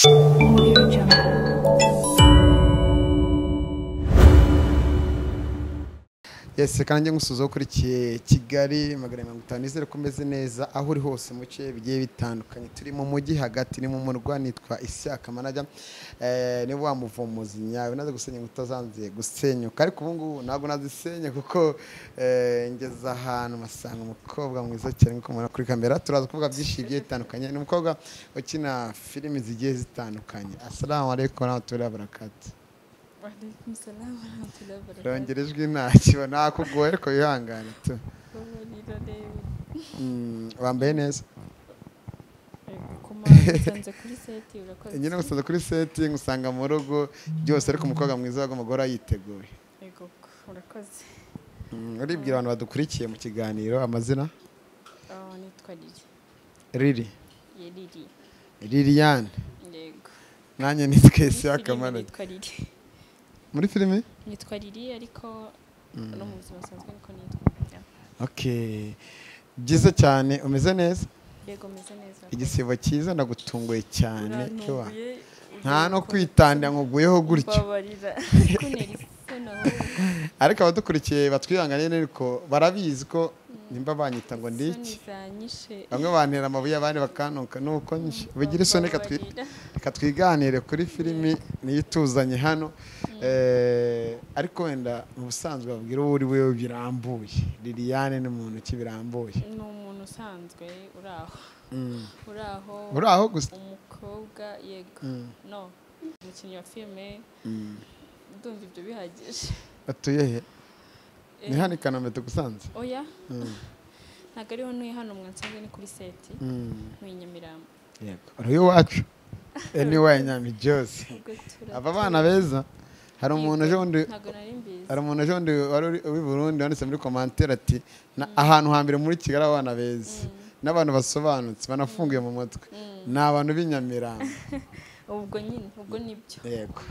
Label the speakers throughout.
Speaker 1: Audio Jungle.
Speaker 2: Yes, kandi ngusuzo kurikiye Kigali 550 nizere ko meze neza aho uri hose mu bice bigiye bitandukanye turi mu mujyi hagati ni mu murwa nitwa Ishyaka Manager ni wa muvomozi nyawe naze gusenya ngutazanze gusenyuka ariko ubu ngubu ntago nazisenye kuko ngeza ahantu masanga umukobwa mwiza cyane nko mubona kuri kamera turaza kuvuga byinshi bigiye bitandukanye ni umukobwa ukina filimi zigiye zitandukanye. Assalamu alaikum wa rahmatullahi wa barakatuh.
Speaker 1: Walaikum salam wa rahmatullahi wa barakatuh.
Speaker 2: Rongerejwe ntacyo nakugoye ariko yihangane tu. Wambaye neza.
Speaker 1: Kumanze kuri set urakoze.
Speaker 2: Nyine gusanze kuri set ngusanga mu rugo byose ariko umukobwa mwiza w'umugore yiteguye.
Speaker 1: Yego urakoze.
Speaker 2: Uribwira abantu badukurikiye mu kiganiro amazina?
Speaker 1: Nitwa
Speaker 2: Lili.
Speaker 1: Lili.
Speaker 2: Liliane.
Speaker 1: Yego.
Speaker 2: Nanjye nitwa Ishyaka Manager.
Speaker 1: Nitwa Lili.
Speaker 2: Muri filime?
Speaker 1: Nitwa Lili ariko no mu buzima busanzwe niko nitwa.
Speaker 2: Okay. Byiza cyane umeze neza?
Speaker 1: Yego meze neza.
Speaker 2: Igisibo cyiza ndagutunguye cyane. Nta no kwitanda nguguyeho gutyo.
Speaker 1: Babarira. Kuneri sona ho.
Speaker 2: Ariko abadukurikiye batwihanganiye ariko barabizi ko nimba banyita ngo ndiki. Bamwe bantera amabuye abandi bakantuka nuko nje. Bigira isoni katwiganire kuri filimi niyituzanye hano. Ariko wenda mu busanzwe babwira uri wewe birambuye. Liliane ni umuntu kibirambuye.
Speaker 1: Ni umuntu usanzwe uraho.
Speaker 2: Uraho gusa.
Speaker 1: Umukobwa yego. No. Umukinnyi wa filime. Ndumva ibyo bihagije.
Speaker 2: Batuye he? Ni hano Kanombe tugusanze?
Speaker 1: Oya. Ntago ariho ntuye hano mwansanze ni kuri set. Mu Nyamirambo.
Speaker 2: Yego. Uri wacu. Anyway nyami byose. Aba bana beza. Hari umuntu ejondi wari uri Burundi wanditse muri commentaire ati ahantu hambere muri Kigali abana beza n'abantu basobanutse banafunguye mu mutwe n'abantu b'Inyamirambo.
Speaker 1: Ubwo nyine ubwo nibyo.
Speaker 2: Yego.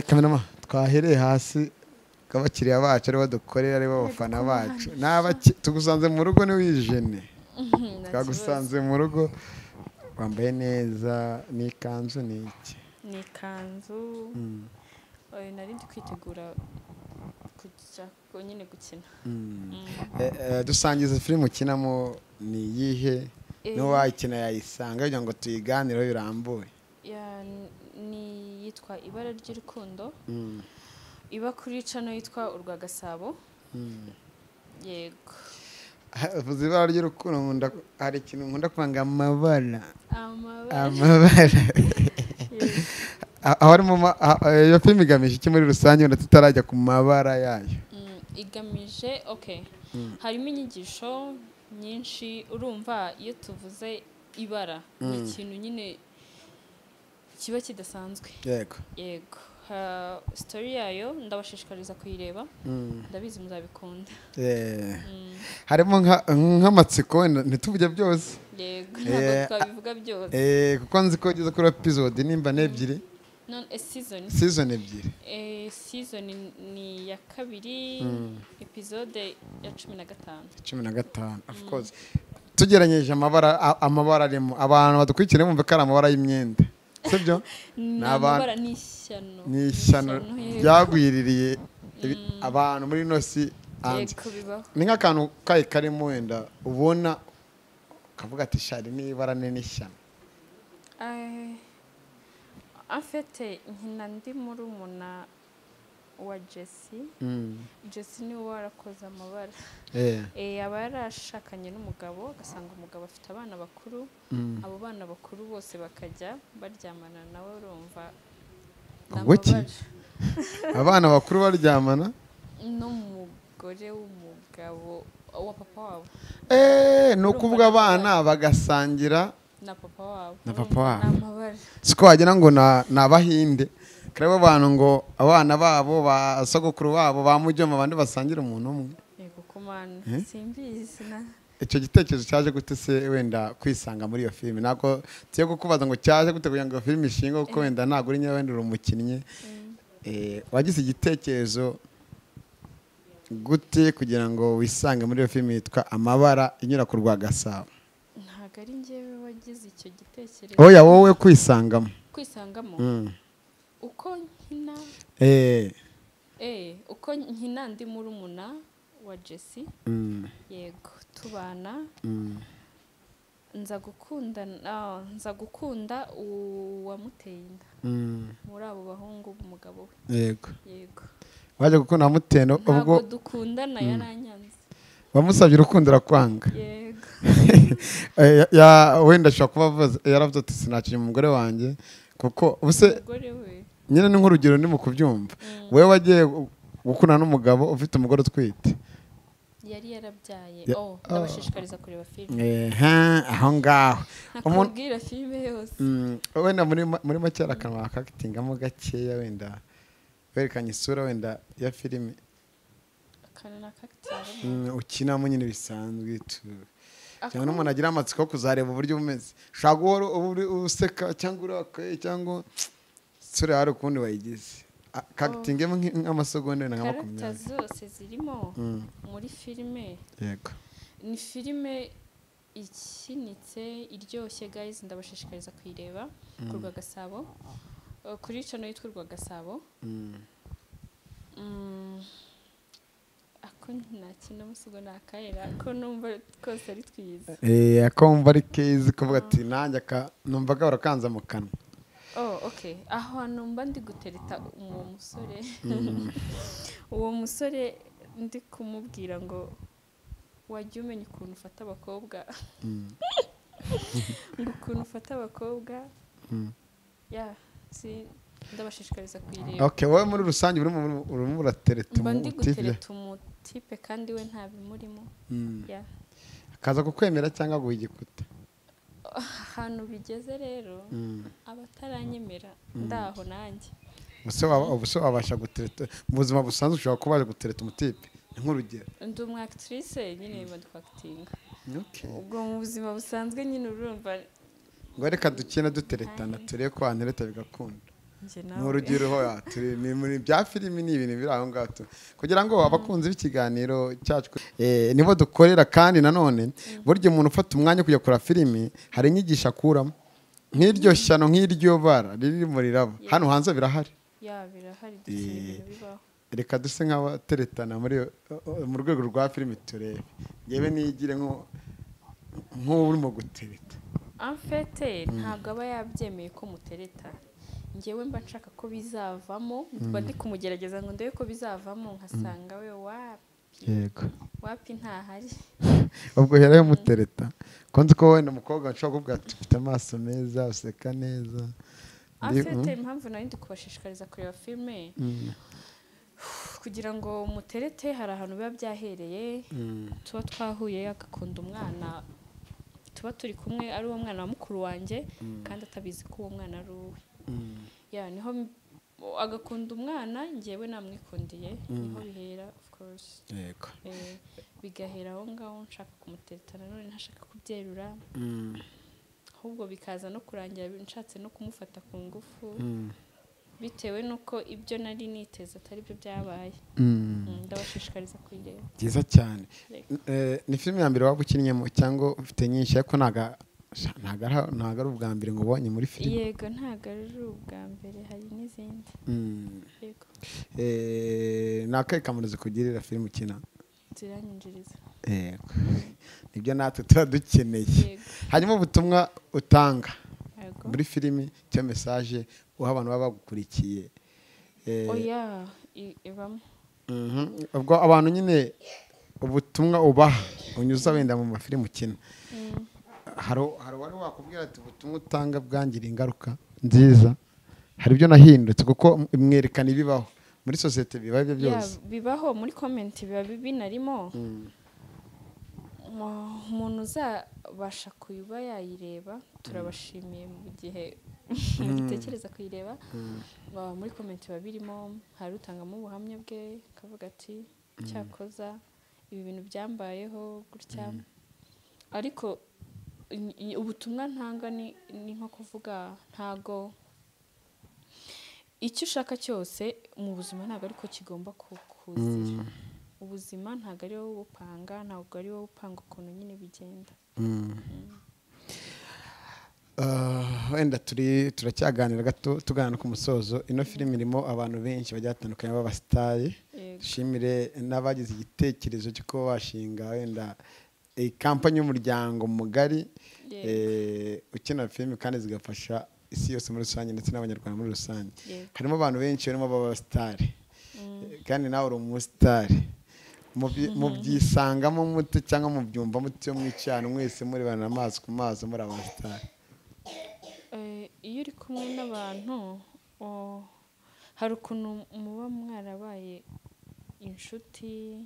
Speaker 2: Kamerama twahereye hasi kabakiriya bacu ari badukorera ari bafana bacu tugusanze mu rugo ni wijene. Twagusanze mu rugo wambaye neza n'ikanzu niki?
Speaker 1: Ni kanzu. Narindi kwitegura kujya nyine gukina.
Speaker 2: Dusangiza filime ukinamo ni yihe? No wayikina yayisanga kugira ngo tuyiganireho birambuye.
Speaker 1: Ni yitwa Ibara ry'Urukundo. Iba kuri channel yitwa Urwa Gasabo. Yego.
Speaker 2: Vuze Ibara ry'Urukundo nkunda hari ikintu nkunda kwanga amabara. Iyo filime igamije iki muri rusange wenda tutarajya ku mabara yayo?
Speaker 1: Igamije okay. Harimo inyigisho nyinshi urumva iyo tuvuze ibara ni ikintu nyine kiba kidasanzwe.
Speaker 2: Yego.
Speaker 1: Yego. Story yayo ndabashishikariza kuyireba. Ndabizi muzabikunda.
Speaker 2: Harimo nk'amatsiko wenda ntituvuge byose.
Speaker 1: Yego. Ntabwo twabivuga byose.
Speaker 2: Kuko nzi ko ugeze kuri episode nimba nebyiri. Season ebyiri.
Speaker 1: Season ni ya kabiri. Episode ya 15.
Speaker 2: Of course. Tugeranyeje amabara arimo abantu badukurikira bumve ko ari amabara y'imyenda. Sibyo?
Speaker 1: N'abara
Speaker 2: n'ishyano byagwiririye abantu muri nosi anze. Ni nk'akantu karimo wenda ubona kavuga ati shari n'ibara n'ishyano. Afite
Speaker 1: nkina ndi muri umuna wa Jessie. Jessie ni warakoze amabara. Aba yarashakanye n'umugabo agasanga umugabo afite abana bakuru. Abo bana bakuru bose bakajya baryamana nawe urumva.
Speaker 2: Abana bakuru baryamana
Speaker 1: n'umugore w'umugabo wa papa wabo.
Speaker 2: No kuvuga abana bagasangira
Speaker 1: na papa wabo.
Speaker 2: Amabara. Siko wagira ngo nabahinde. Karebo abantu ngo abana babo basogokuru babo bamujyoma abandi basangira umuntu umwe.
Speaker 1: Yego kumana simbizi na.
Speaker 2: Icyo gitekerezo cyaje gute se wenda kwisanga muri iyo filime? Nako tiye kukubaza ngo cyaje gute kugira ngo filime ishinga kuko wenda ntago uri nyawenda urumukinnye. Wagize igitekerezo gute kugira ngo wisange muri iyo filime yitwa Amabara inyura ku Rwa Gasabo?
Speaker 1: Ntago ari njyewe wagize icyo gitekerezo
Speaker 2: oya wowe kwisangamo
Speaker 1: uko nkina uko nkina ndi murumuna wa Jessie yego tubana nza gukunda uwamuteye inda muri abo bahungu b'umugabo we
Speaker 2: yego
Speaker 1: waje
Speaker 2: gukunda amuteno
Speaker 1: ubwo dukundana yaranyanze
Speaker 2: wamusabye urukundo arakwanga
Speaker 1: yego
Speaker 2: wenda ashobora kuba yaravuze ati sinakije umugore wanjye kuko ubuse nyine ni nk'urugero ndi mu kubyumva wowe wagiye gukundana n'umugabo ufite umugore utwite
Speaker 1: yari yarabyaye ndabashishikariza kureba filime
Speaker 2: aho ngaho
Speaker 1: nakubwira filime yose
Speaker 2: wenda muri make akanwa akagitingamo gakeya wenda werekanye isura wenda ya filime ukinamo nyine bisanzwe cyangwa n'umuntu agira amatsiko yo kuzareba uburyo umeze ushobora guhora useka cyangwa urakaye cyangwa isura hari ukundi wayigize kagitingemo nk'amasegonda na 20
Speaker 1: karagita zose zirimo muri filime
Speaker 2: yego
Speaker 1: ni filime ikinitse iryoshye guys ndabashishikariza kuyireba kurwa Gasabo kuri channel yitwa Rwa Gasabo ako ntakina musugo nakayera ko numva kose ari twiza
Speaker 2: akumva ari kezi kuvuga ati nanjye numvaga barakanza mu kanwa
Speaker 1: okay aho numva ndi gutereta uwo musore ndi kumubwira ngo wajya umenya ukuntu ufata abakobwa ngo ukuntu ufata abakobwa ndabashishikariza kuyireba
Speaker 2: okay wowe muri rusange urimo uratereta
Speaker 1: umutipe kandi we ntabimurimo
Speaker 2: akaza kukwemera cyangwa guha igikuta
Speaker 1: ahantu bigeze rero abataranyemera ndaho nanjye
Speaker 2: ubuse wabasha gutereta mu buzima busanzwe ushobora kuba waje gutereta umutipe nk'urugero
Speaker 1: ndi umu actrice nyine badufactinga ubwo mu buzima busanzwe nyine urumva
Speaker 2: ngo reka dukine duteretana turebe ko wantereta bigakunda n'urugero ni muri bya filimi ni ibintu biri aho ngaho kugira ngo abakunzi b'ikiganiro cyacu nibo dukorera kandi nanone burya umuntu ufata umwanya kujya kora filimi hari inyigisho akuramo nk'iryo shyano nk'iryo bara ririmo riraba hano hanze birahari
Speaker 1: birahari bibaho
Speaker 2: reka duse nk'abateretana mu rwego rwa filimi turebe yewe nigire nk'urimo gutereta
Speaker 1: amfete ntabwo aba yabyemeye ko mutereta ngewe mba nshaka ko bizavamo mba ndi kumugerageza ngo ndebe ko bizavamo nkasanga we wapi ntahari
Speaker 2: ubwo herayo mutereta konzi ko wenda umukobwa nshobora kuvuga ati ufite amaso meza useka neza
Speaker 1: afite impamvu nari ndi kubashishikariza kureba filime kugira ngo muterete hari ahantu biba byahereye tuba twahuye agakunda umwana tuba turi kumwe ari uwo mwana wa mukuru wanjye kandi atabizi ko uwo mwana ari uwe niho agakunda umwana ngewe namwikundiye niho bihera of course
Speaker 2: yego
Speaker 1: bigahera aho ngaho nshaka kumutereta none ntashaka kubyerura ahubwo bikaza no kurangira nshatse no kumufata ku ngufu bitewe nuko ibyo nari niteze atari byo byabaye ndabashishikariza kuyireba
Speaker 2: byiza cyane ni filime ya mbere waba ukinnyemo cyangwa ufite nyinshi ariko ntago ari ubwa mbere ngo ubonye muri filime
Speaker 1: yego ntago ari ubwa mbere hari n'izindi yego
Speaker 2: ni akahe kamaro zikugirira filime ukina
Speaker 1: ziranyinjiriza
Speaker 2: yego nibyo natwe tuba dukeneye hanyuma ubutumwa utanga muri filime cyo mesaje uha abantu baba bagukurikiye
Speaker 1: ibamo
Speaker 2: ubwo abantu nyine ubutumwa ubaha unyuza wenda mu mafilime ukina hari wari wakubwira ati ubutumwa utanga bwangira ingaruka nziza hari ibyo nahindutse kuko mwerekana ibibaho muri sosiyete biba ibyo byose
Speaker 1: bibaho muri komenti biba binarimo umuntu uzabasha kuba yayireba turabashimiye mu gihe gitekereza kuyireba muri komenti biba birimo hari utangamo ubuhamya bwe akavuga ati cyakoza ibi bintu byambayeho gutya ariko ubutumwa ntanga ni nko kuvuga ntago icyo ushaka cyose mu buzima ntabwo ariko kigomba kukuzira ubuzima ntabwo ari wowe ubupanga ntabwo ari wowe upanga ukuntu nyine bigenda
Speaker 2: wenda turacyaganira gato tugana ku musozo. Ino filime irimo abantu benshi bagiye batandukanye b'abasitari. Dushimire n'abagize igitekerezo cyo kuba bashinga wenda kampani y'umuryango mugari ukina filime kandi zigafasha isi yose muri rusange ndetse n'abanyarwanda muri rusange. Harimo abantu benshi barimo b'abasitari kandi nawe uri umusitari. Mubyisangamo muto cyangwa mubyumva muto mwicana mwese muri bana amaso ku maso muri abasitari?
Speaker 1: Iyo uri kumwe n'abantu hari ukuntu muba mwarabaye inshuti,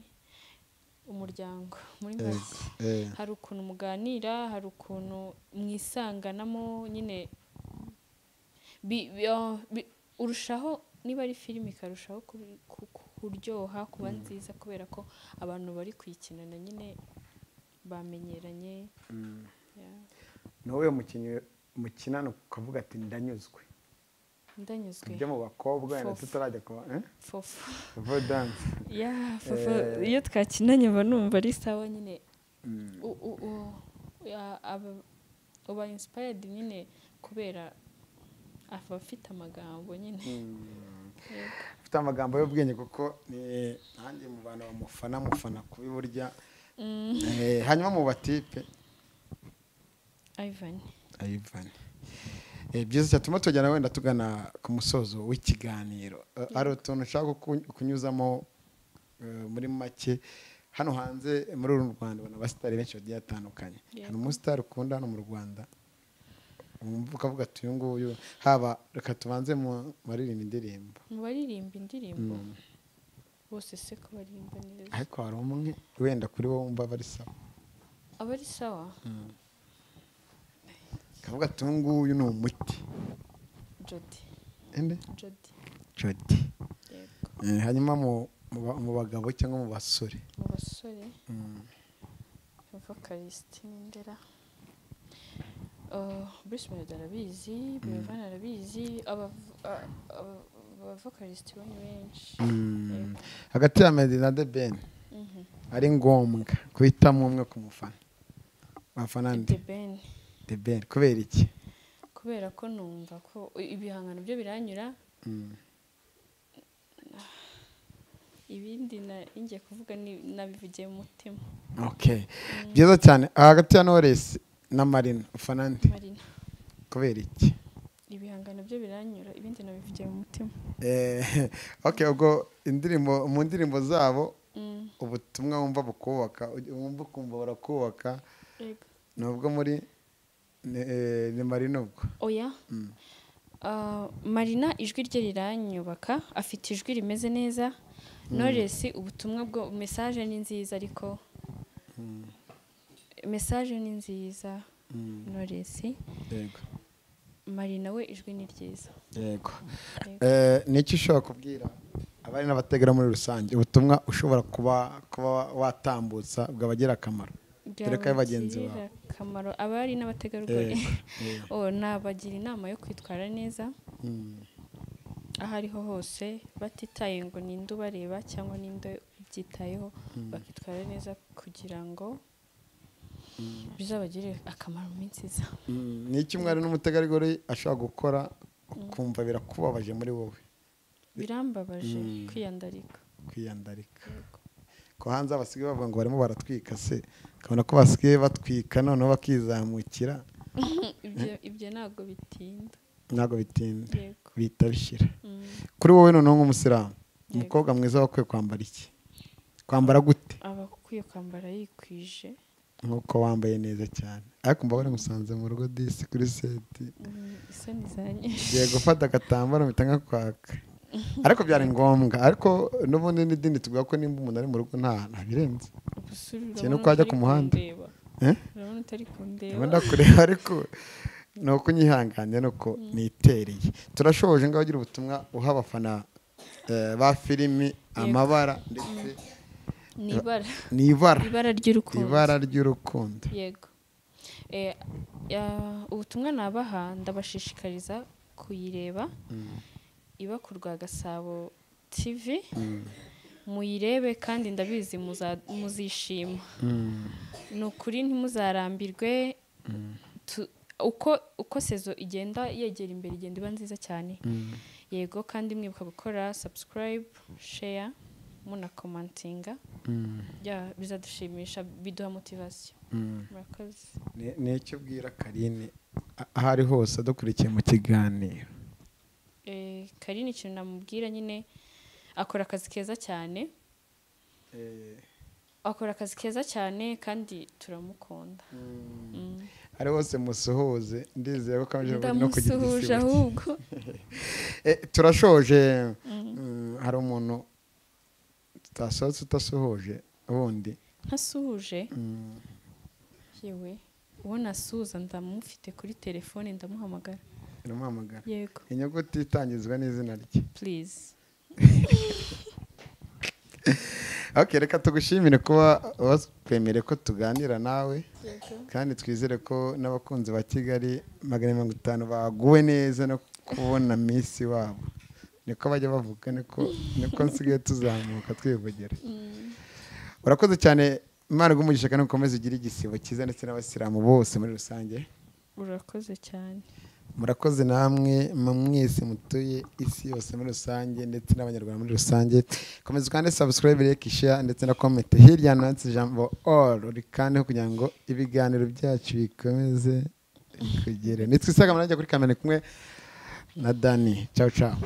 Speaker 1: umuryango muri make. Hari ukuntu muganira, hari ukuntu mwisanganamo nyine urushaho, niba ari filime ikarushaho kuryoha, kuba nziza kubera ko abantu bari kuyikinana nyine bamenyeranye.
Speaker 2: Nawe umukinnyi mukinana ukavuga ati ndanyuzwe ibyo mu bakobwa wenda tutarajya kuba Fofo dance.
Speaker 1: Fofo iyo twakinanye mba numva ari sawa nyine. Uba inspired nyine kubera aba afite amagambo nyine.
Speaker 2: Afite amagambo y'ubwenge kuko nanjye mu bantu bamufana kubi burya. Hanyuma mu batipe
Speaker 1: Ivan.
Speaker 2: Byiza cyatuma tujyana wenda tugana ku musozo w'ikiganiro. Ari utuntu ushaka kunyuzamo muri make hano hanze muri uru Rwanda ubona abasitari benshi bagiye batandukanye. Hari umusitari ukunda hano mu Rwanda ukavuga ati uyu nguyu haba reka tubanze mu baririmba indirimbo.
Speaker 1: Mu baririmba indirimbo bose se ko baririmba neza,
Speaker 2: ariko hari umwe wenda kuri wowe wumva bari sawa?
Speaker 1: Abari sawa
Speaker 2: kavuga ati uyu nguyu ni umuti. Jody. Hanyuma mu bagabo cyangwa mu basore?
Speaker 1: Mu basore vocalist Ndera, Bruce Melody arabizi, Bevan arabizi, aba vocalist bane benshi.
Speaker 2: Hagati ya Meddy na The Ben ari ngombwa kuhitamo umwe ku mufana, wafana nde? The Ben. Kubera iki?
Speaker 1: Kubera ko numva ko ibihangano byo biranyura, ibindi ingiye kuvuga nabivugiye mu mutima. Byiza cyane. Hagati ya Knowless na Marina ufana nde? Marina.
Speaker 2: Kubera iki?
Speaker 1: Ibihangano byo biranyura, ibindi nabivugiye mu mutima.
Speaker 2: Ubwo indirimbo mu ndirimbo zabo ubutumwa wumva bukubaka, wumva ukumva barakubaka, nubwo muri ni Marina ubwo?
Speaker 1: Oya. Marina ijwi rye riranyubaka, afite ijwi rimeze neza. Knowless ubutumwa bwo message ni nziza, ariko message ni nziza. Knowless. Marina we ijwi ni ryiza.
Speaker 2: Niki ushobora kubwira abari n'abategera muri rusange, ubutumwa ushobora kuba watambutsa bwabagira akamaro? Tereka bagenzi bawe
Speaker 1: akamaro abari n'abategarugori. Nabagira inama yo kwitwara neza aho ariho hose, batitaye ngo ninde ubareba cyangwa ninde ubyitayeho, bakitwara neza kugira ngo bizabagire akamaro mu minsi iza.
Speaker 2: Niki umwari n'umutegarugori ashobora gukora ukumva birakubabaje muri wowe?
Speaker 1: Birambabaje kwiyandarika.
Speaker 2: Ko hanze abasigaye bavuga ngo barimo baratwika se, kabona ko basigaye batwika noneho bakizamukira.
Speaker 1: Ibyo
Speaker 2: ntabwo bitinda bihita bishira. Kuri wowe noneho nk'umusilamu, umukobwa mwiza wakwiye kwambara iki? Kwambara gute?
Speaker 1: Abakwiye kwambara yikwije
Speaker 2: nkuko wambaye neza cyane. Ariko mbabare musanze mu rugo disi kuri seti
Speaker 1: isoni zanyishe,
Speaker 2: ngiye gufata agatambaro mpita nkakwaka. Ariko byari ngombwa, ariko n'ubundi n'idini tuvuga ko nimba umuntu ari mu rugo nta birenze. Kintu ko ajya ku muhanda
Speaker 1: urabona utari kundeba.
Speaker 2: Ndabona kureba ariko nuko nyihanganye nuko nitereye. Turashoje ngaho ugira ubutumwa uha abafana ba filimi amabara ndetse ibara ry'urukundo.
Speaker 1: Yego. Ubutumwa nabaha ndabashishikariza kuyireba, iba ku Rwagasabo TV. Muyirebe kandi ndabizi muzishima. Ni ukuri ntimuzarambirwe. uko sezo igenda yegera imbere igenda iba nziza cyane. Yego, kandi mwibuka gukora subscribe, share, muna commentinga. Bizadushimisha, biduha motivation. Murakoze.
Speaker 2: Ni icyo ubwira Karine ahari hose adukurikiye mu kiganiro?
Speaker 1: Karine ikintu namubwira nyine, akora akazi keza cyane. Akora akazi keza cyane kandi turamukunda.
Speaker 2: Ari hose musuhuze, ndizeye ko kaje no kugira
Speaker 1: igisibo ahubwo.
Speaker 2: Turashoje. Hari umuntu tutasohotse utasuhuje ubundi
Speaker 1: ntasuhuje. Yewe uwo nasuhuza ndamufite kuri telefone, ndamuhamagara. Yego.
Speaker 2: Inyuguti itangizwa n'izina rye,
Speaker 1: please.
Speaker 2: Okay, reka tugushimire kuba watwemereye ko tuganira nawe. Kandi twizere ko n'abakunzi ba Kigali 50 baguwe neza no kubona Miss wabo. Niko bajya bavuga, niko nsigaye tuzamuka twivugera. Urakoze cyane, Imana igumugisha kandi ukomeze ugira igisibo cyiza, ndetse n'abasilamu bose muri rusange.
Speaker 1: Urakoze cyane.
Speaker 2: Murakoze namwe mwese mutuye isi yose muri rusange, ndetse n'abanyarwanda muri rusange. Komeza kandi subscribe, like, share ndetse na comment hirya handitse ijambo all, urikane kugira ngo ibiganiro byacu bikomeze kugere. Nitwe Isaka Manajya kuri kamera kumwe na Dani. Ciao ciao.